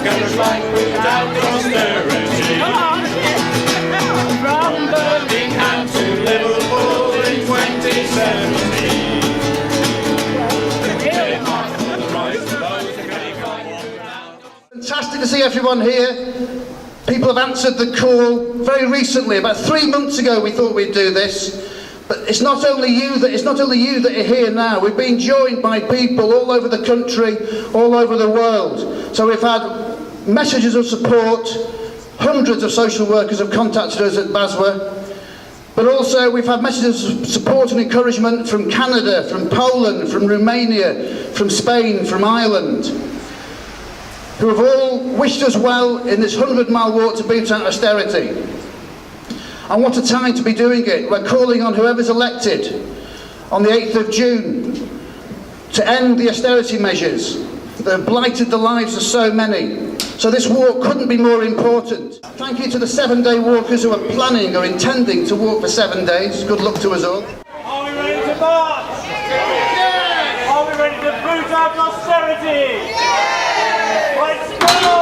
Government's like without austerity. From Birmingham to Liverpool in 2017. Fantastic to see everyone here. People have answered the call very recently. About 3 months ago we thought we'd do this. But it's not only you that are here now. We've been joined by people all over the country, all over the world. So we've had messages of support. Hundreds of social workers have contacted us at BASWA. But also we've had messages of support and encouragement from Canada, from Poland, from Romania, from Spain, from Ireland, who have all wished us well in this 100-mile walk to beat out austerity. And what a time to be doing it. We're calling on whoever's elected on the 8th of June to end the austerity measures that have blighted the lives of so many. So this walk couldn't be more important. Thank you to the 7-day walkers who are planning or intending to walk for 7 days. Good luck to us all. Are we ready to march? Yes! Are we ready to boot out austerity? Yes! Let's go!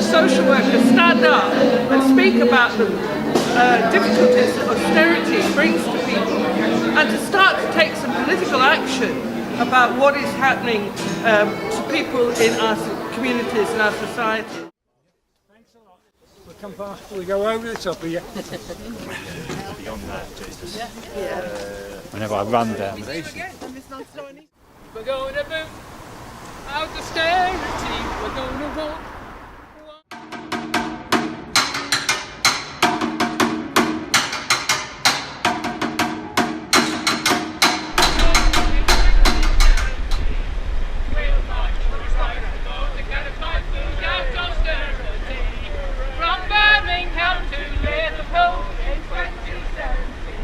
Social workers stand up and speak about the difficulties that austerity brings to people, and to start to take some political action about what is happening to people in our communities and our society. Thanks a lot. We'll come past before we go over the top of you. Beyond that, Jesus. Whenever I run down. We're going to boot out austerity. We're going to walk. From Birmingham to Liverpool in 2017.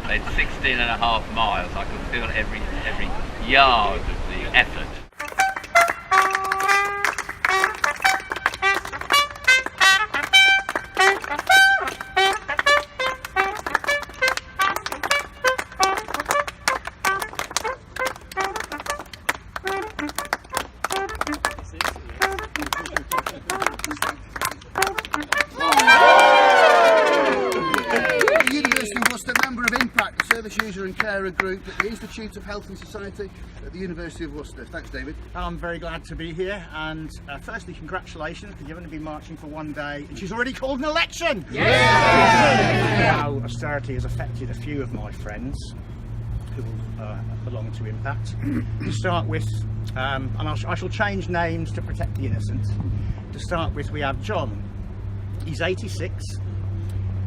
It's 16.5 miles. I can feel every yard of the effort. Service User and Carer Group at the Institute of Health and Society at the University of Worcester. Thanks, David. I'm very glad to be here, and firstly, congratulations, because you're going to be marching for 1 day, and she's already called an election! Yeah. How austerity has affected a few of my friends who belong to Impact. To start with, and I shall change names to protect the innocent. To start with, we have John. He's 86.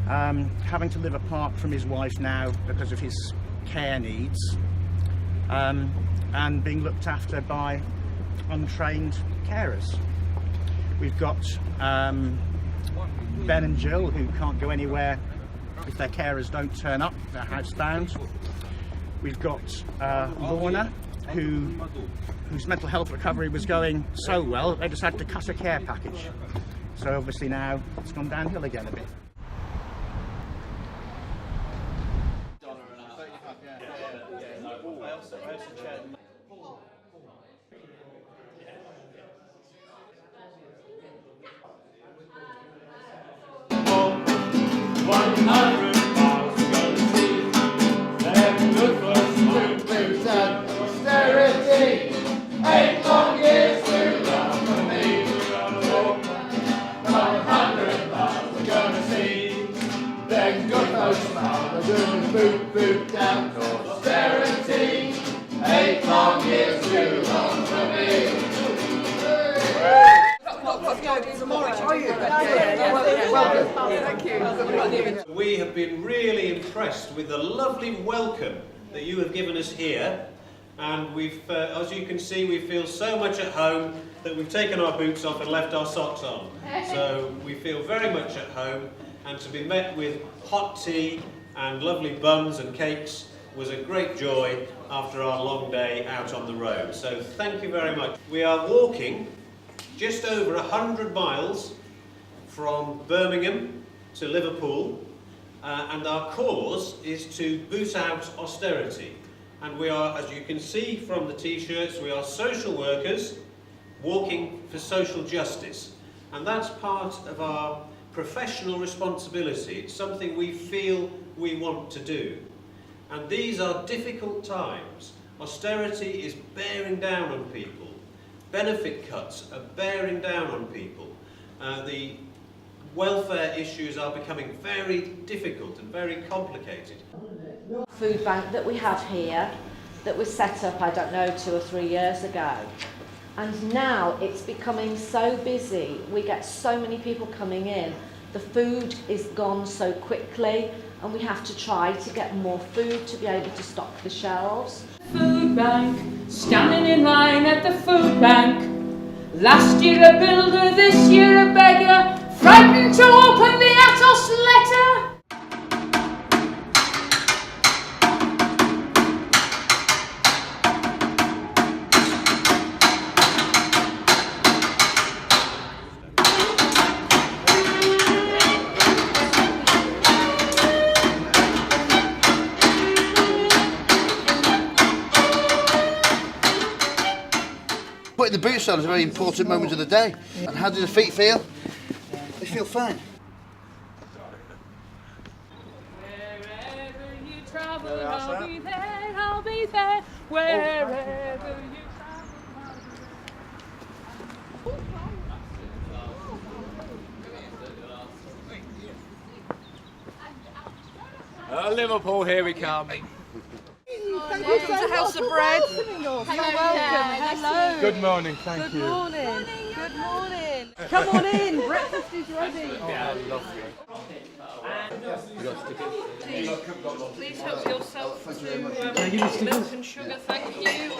Having to live apart from his wife now because of his care needs, and being looked after by untrained carers. We've got Ben and Jill, who can't go anywhere if their carers don't turn up, they're housebound. We've got Lorna, whose mental health recovery was going so well, they just had to cut a care package. So obviously now it's gone downhill again a bit. Boot down to austerity. 8 long years too long for me. We have been really impressed with the lovely welcome that you have given us here, and we've, as you can see, we feel so much at home that we've taken our boots off and left our socks on. So we feel very much at home, and to be met with hot tea and lovely buns and cakes was a great joy after our long day out on the road. So thank you very much. We are walking just over 100 miles from Birmingham to Liverpool, and our cause is to boot out austerity. And we are, as you can see from the t-shirts, we are social workers walking for social justice. And that's part of our professional responsibility. It's something we feel we want to do. And these are difficult times. Austerity is bearing down on people. Benefit cuts are bearing down on people. The welfare issues are becoming very difficult and very complicated. Food bank that we have here that was set up, I don't know, 2 or 3 years ago. And now it's becoming so busy. We get so many people coming in. The food is gone so quickly, and we have to try to get more food to be able to stock the shelves. Food bank, standing in line at the food bank. Last year a builder, this year a beggar, frightened to open the Atos letter. Putting the boots on is a very important moment of the day. And how do the feet feel? They feel fine. Wherever you travel, I'll be there, I'll be there. Wherever you Liverpool, here we come. Welcome to House of Bread. You're welcome. Hello. Good morning, thank you. Good morning. Good morning. Come on in. Breakfast is ready. Please help yourself to milk and sugar. Thank you.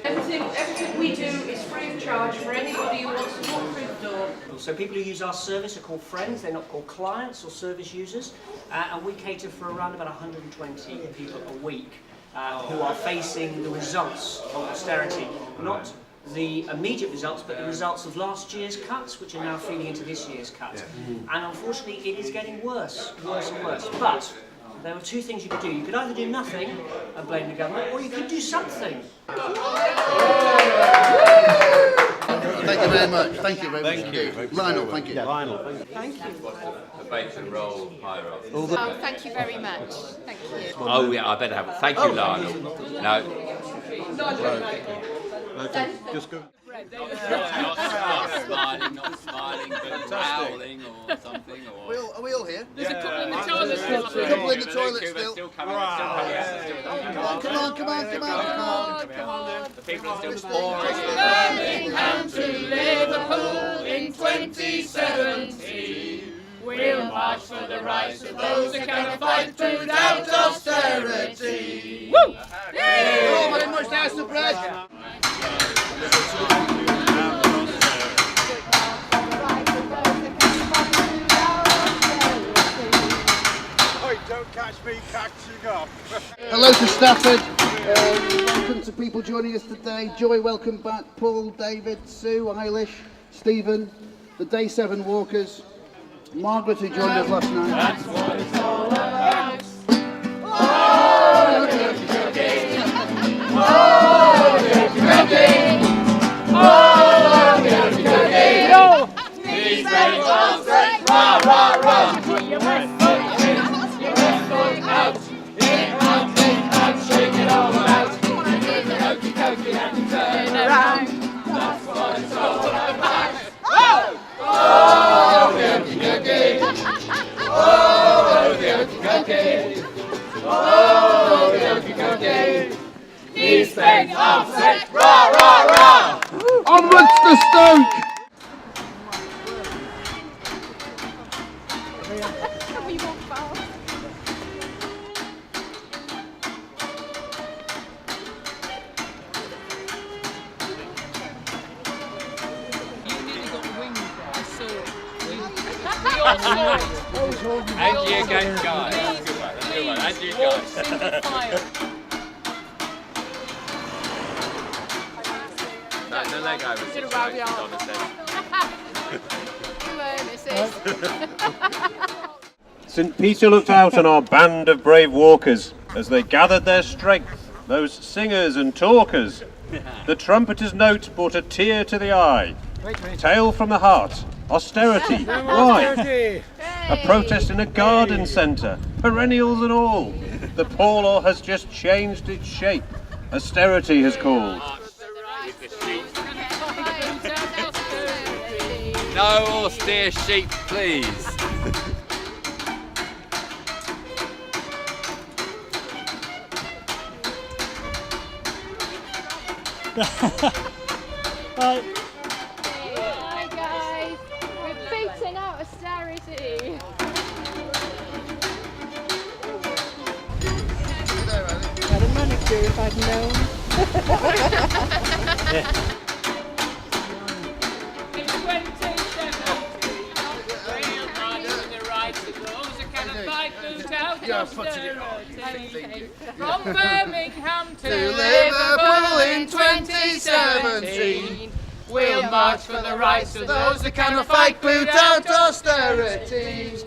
Everything we do is free of charge for anybody who wants to walk through the door. So people who use our service are called friends, they're not called clients or service users, and we cater for around about 120 people a week who are facing the results of austerity, not the immediate results, but the results of last year's cuts, which are now feeding into this year's cut. And unfortunately, it is getting worse and worse. But there are two things you could do. You could either do nothing and blame the government, or you could do something. Thank you very much. Thank you very much. Thank you. Lionel, thank you. Lionel, thank you. Thank you. The bacon roll higher up. Oh, thank you very much. Thank you. Oh yeah, I better have it. Thank you, Lionel. No. Just go. Not smiling, but howling or something. Or... Are we all here? There's a couple in the toilet still. A couple in the toilet still. Still coming. Come on. The people are still Birmingham to Liverpool in 2017. We'll march for the rights of those who cannot fight food out austerity. Woo! Oh, very much nice to bread. Don't catch me catching up. Hello to Stafford. Welcome to people joining us today. Joy, welcome back. Paul, David, Sue, Eilish, Stephen, the Day 7 Walkers, Margaret, who joined us last night. That's what it's all about. Oh, cookie, cookie. Oh, cookie, cookie. Oh, cookie, cookie. These great dogs say, rah, rah, rah. Put your left foot in, your left foot out. In out, shake it all out. Cookie, cookie, and turn around. That's what it's all about. Oh! Oh, cookie, cookie. Oh, cookie, cookie. Oh, cookie, cookie. He's been upset. Rah, rah, rah. Onwards to Stoke! Angie against Guy. That's a good one. That's a good one. Angie and Guy. That's a Lego situation, Donna said. St. Peter looked out on our band of brave walkers as they gathered their strength, those singers and talkers. The trumpeter's note brought a tear to the eye. Tale from the heart, austerity, why? A protest in a garden centre, perennials and all. The poor law has just changed its shape. Austerity has called. No austere sheep, please. Hi guys, we're beating out austerity. Had a manicure if I'd known. In 2017, we'll march for the rights of those who cannot fight boot out austerity. From Birmingham to Liverpool in 2017, we'll march for the rights of those who cannot fight boot out austerity.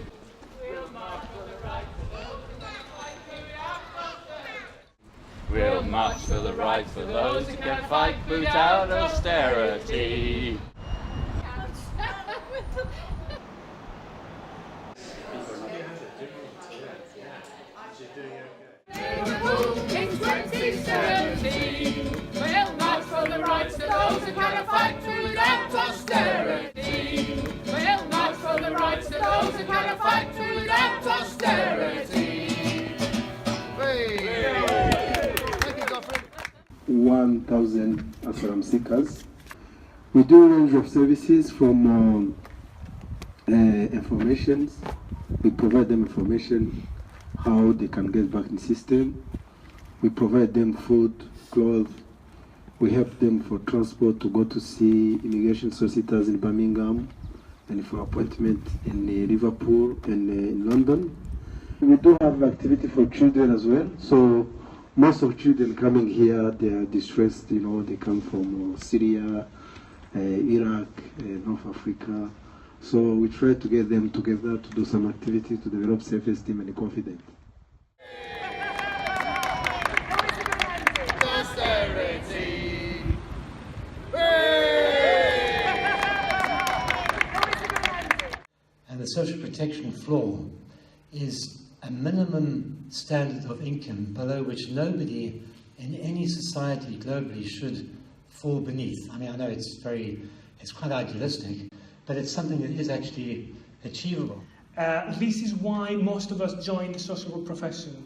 We'll march for the rights of those who can fight boot out austerity. In 2017, we'll march for the rights of those who cannot fight boot out austerity. We'll march for the rights of those who cannot fight boot out austerity. 1,000 asylum seekers. We do a range of services from information. We provide them information how they can get back in the system. We provide them food, clothes. We help them for transport to go to see immigration solicitors in Birmingham and for appointment in Liverpool and in London. We do have activity for children as well. So most of children coming here, they are distressed, you know, they come from Syria, Iraq, North Africa. So we try to get them together to do some activities to develop self-esteem and confidence. And the social protection floor is a minimum standard of income below which nobody in any society globally should fall beneath. I mean, I know it's quite idealistic, but it's something that is actually achievable. This is why most of us join the social work profession.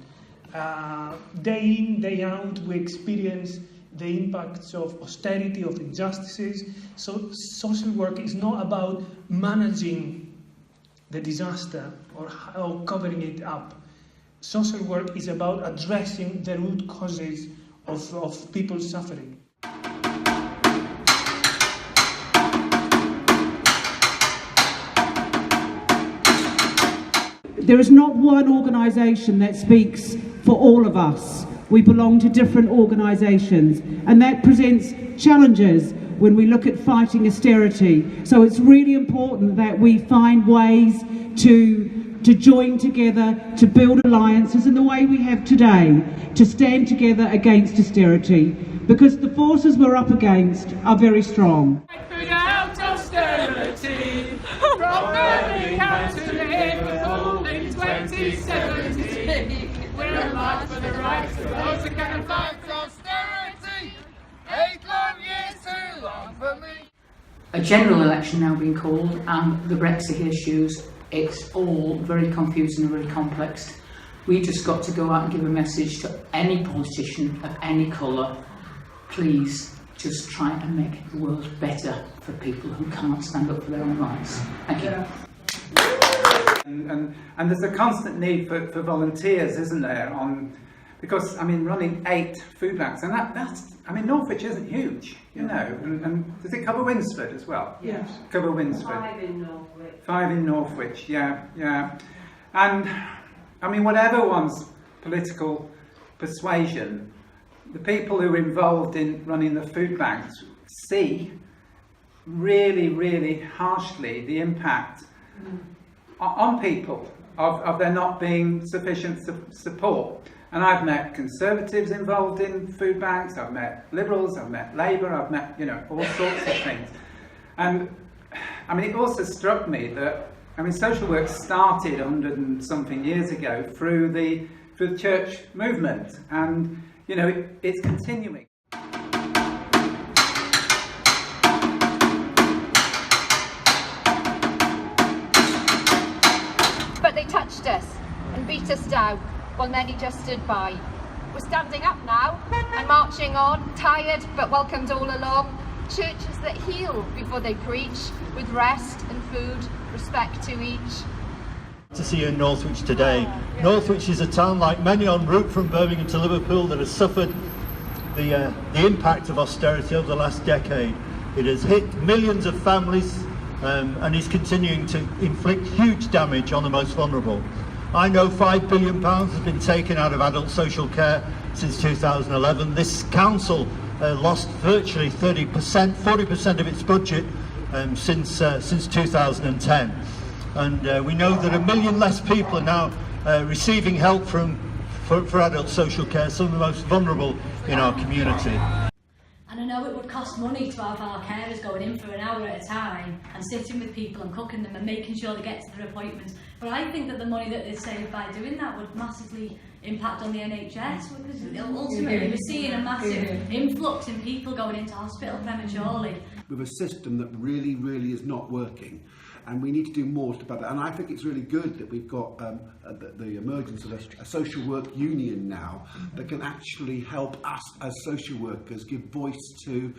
Day in, day out, we experience the impacts of austerity, of injustices. So social work is not about managing the disaster or covering it up. Social work is about addressing the root causes of people's suffering. There is not one organisation that speaks for all of us. We belong to different organisations, and that presents challenges when we look at fighting austerity. So it's really important that we find ways to join together, to build alliances in the way we have today, to stand together against austerity, because the forces we're up against are very strong. Without austerity, from Birmingham to Liverpool in 2017, we'll march for the rights of those who cannot fight austerity. 8 long years too long for me. A general election now being called, and the Brexit issues, it's all very confusing and very complex. We just got to go out and give a message to any politician of any colour. Please just try and make the world better for people who can't stand up for their own rights. Thank you. And there's a constant need for volunteers, isn't there, Because, I mean, running 8 food banks, and that's, I mean, Northwich isn't huge, you know, and does it cover Winsford as well? Yes. Cover Winsford. 5 in Northwich. 5 in Northwich, yeah, yeah. And, I mean, whatever one's political persuasion, the people who are involved in running the food banks see really, really harshly the impact on people of there not being sufficient support. And I've met Conservatives involved in food banks, I've met Liberals, I've met Labour, I've met, you know, all sorts of things. And I mean, it also struck me that, I mean, social work started 100 and something years ago through the church movement, and, you know, it's continuing. But they touched us and beat us down, while many just stood by. We're standing up now and marching on, tired but welcomed all along. Churches that heal before they preach, with rest and food, respect to each. To see you in Northwich today. Northwich is a town, like many en route from Birmingham to Liverpool, that has suffered the impact of austerity over the last decade. It has hit millions of families and is continuing to inflict huge damage on the most vulnerable. I know £5 billion has been taken out of adult social care since 2011. This council lost virtually 40% of its budget since 2010. And we know that 1 million less people are now receiving help for adult social care, some of the most vulnerable in our community. And I know it would cost money to have our carers going in for an hour at a time and sitting with people and cooking them and making sure they get to their appointments. But I think that the money that is saved by doing that would massively impact on the NHS, because ultimately we're seeing a massive influx in people going into hospital prematurely. With a system that really, really is not working. And we need to do more about that. And I think it's really good that we've got the emergence of a social work union now that can actually help us as social workers give voice to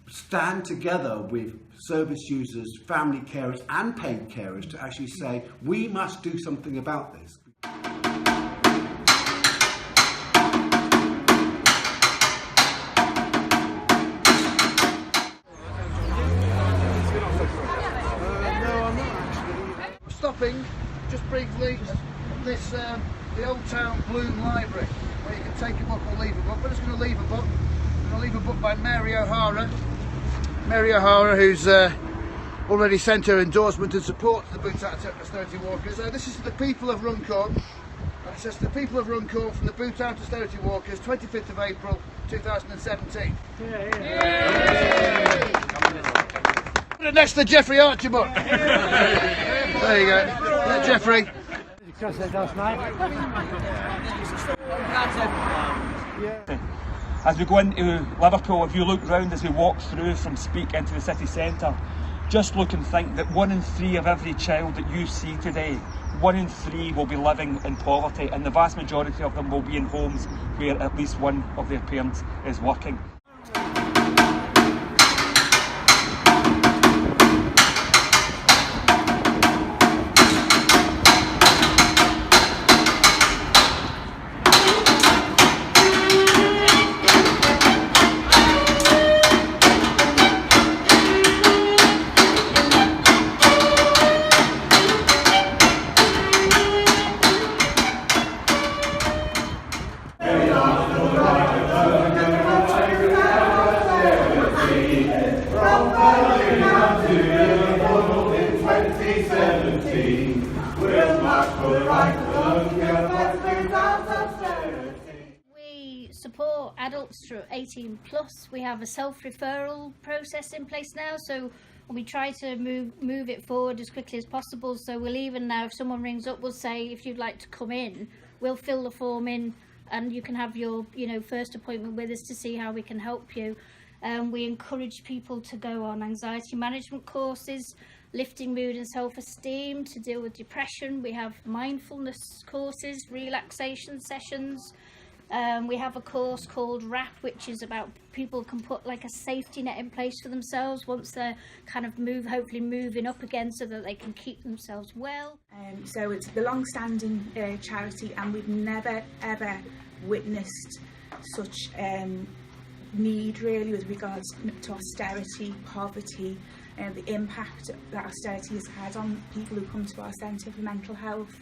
stand together with service users, family carers and paid carers to actually say, we must do something about this. Stopping just briefly at this the Old Town Bloom Library, where you can take a book or leave a book. We're just going to leave a book. We're going to leave a book by Mary O'Hara. Mary O'Hara, who's already sent her endorsement and support to the Boot Out Austerity Walkers. This is to the people of Runcorn. And it says, the people of Runcorn from the Boot Out Austerity Walkers, 25th of April 2017. Put it next to the Jeffrey Archer book. There you go, Jeffrey. As we go into Liverpool, if you look round as we walk through from Speak into the city centre, just look and think that 1 in 3 of every child that you see today, 1 in 3 will be living in poverty, and the vast majority of them will be in homes where at least one of their parents is working. We support adults through 18 plus. We have a self-referral process in place now, so we try to move it forward as quickly as possible. So we'll even now, if someone rings up, we'll say, if you'd like to come in, we'll fill the form in and you can have your first appointment with us to see how we can help you. We encourage people to go on anxiety management courses, lifting mood and self-esteem to deal with depression. We have mindfulness courses, relaxation sessions. We have a course called RAP, which is about people can put like a safety net in place for themselves once they're kind of hopefully moving up again, so that they can keep themselves well. So it's the long-standing charity, and we've never ever witnessed such need really with regards to austerity, poverty, and the impact that austerity has had on people who come to our centre for mental health.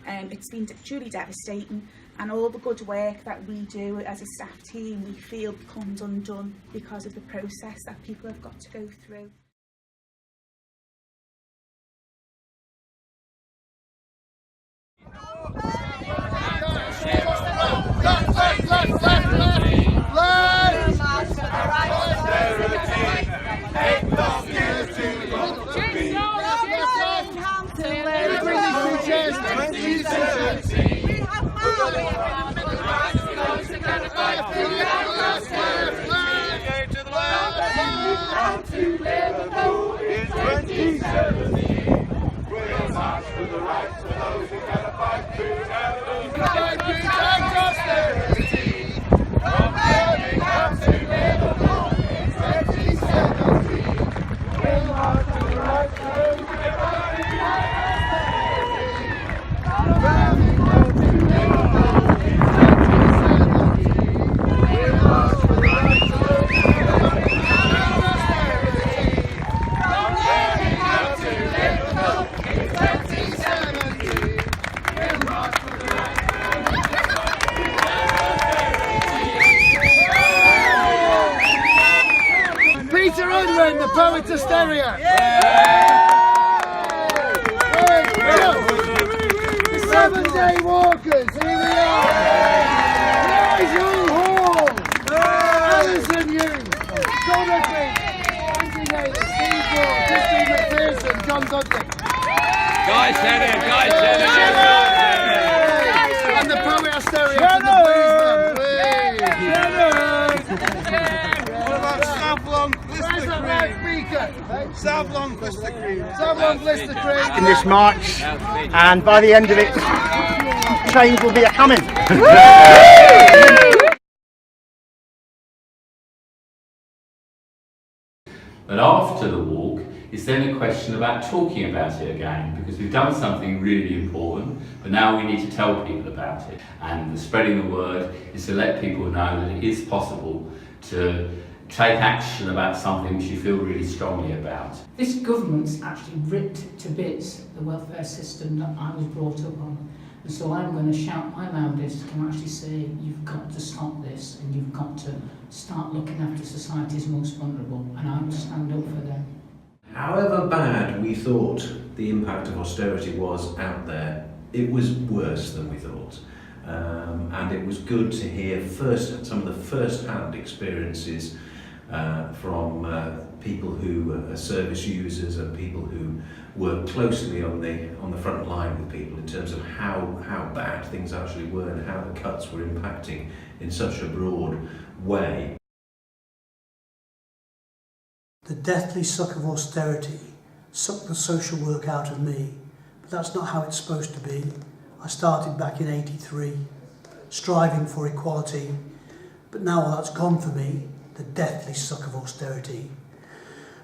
It's been truly devastating, and all the good work that we do as a staff team we feel becomes undone because of the process that people have got to go through. To Liverpool in 2017. We'll march for the rights of those who cannot fight through austerity. From Birmingham to Liverpool in 2017. We'll march for the rights of those who cannot fight through austerity. From Birmingham to Liverpool in 2017. We'll march for the rights of those who cannot fight through austerity. Peter Unwin, the poet hysteria. The 7-day walkers, here we are. Nigel Hall, Alison Hughes, Dorothy, Andy Naylor, Steve Moore, Christine McPherson, John Dudley. Guys, And the poet hysteria from the Bluesman. Savlon Blister Cream. Savlon Blister Cream. In this march, and by the end of it, change will be a coming. But after the walk, it's then a question about talking about it again, because we've done something really important, but now we need to tell people about it. And spreading the word is to let people know that it is possible to take action about something which you feel really strongly about. This government's actually ripped to bits the welfare system that I was brought up on. And so I'm going to shout my loudest and actually say, you've got to stop this, and you've got to start looking after society's most vulnerable, and I will stand up for them. However bad we thought the impact of austerity was out there, it was worse than we thought. And it was good to hear some of the first-hand experiences from people who are service users and people who work closely on the front line with people in terms of how bad things actually were and how the cuts were impacting in such a broad way. The deathly suck of austerity sucked the social work out of me, but that's not how it's supposed to be. I started back in '83, striving for equality, but now all that's gone for me, the deathly suck of austerity.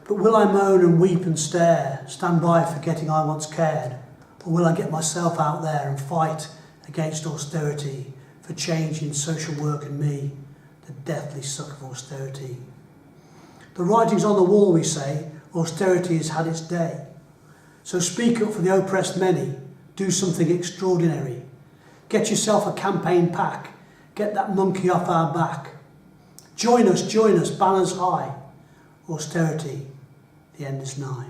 But will I moan and weep and stare, stand by forgetting I once cared, or will I get myself out there and fight against austerity for change in social work and me, the deathly suck of austerity? The writing's on the wall, we say, austerity has had its day. So speak up for the oppressed many, do something extraordinary. Get yourself a campaign pack, get that monkey off our back. Join us, banners high. Austerity, the end is nigh.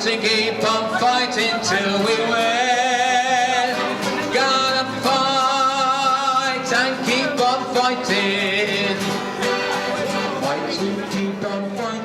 to keep on fighting till we win. Gotta fight and keep on fighting. Fight to keep on fighting.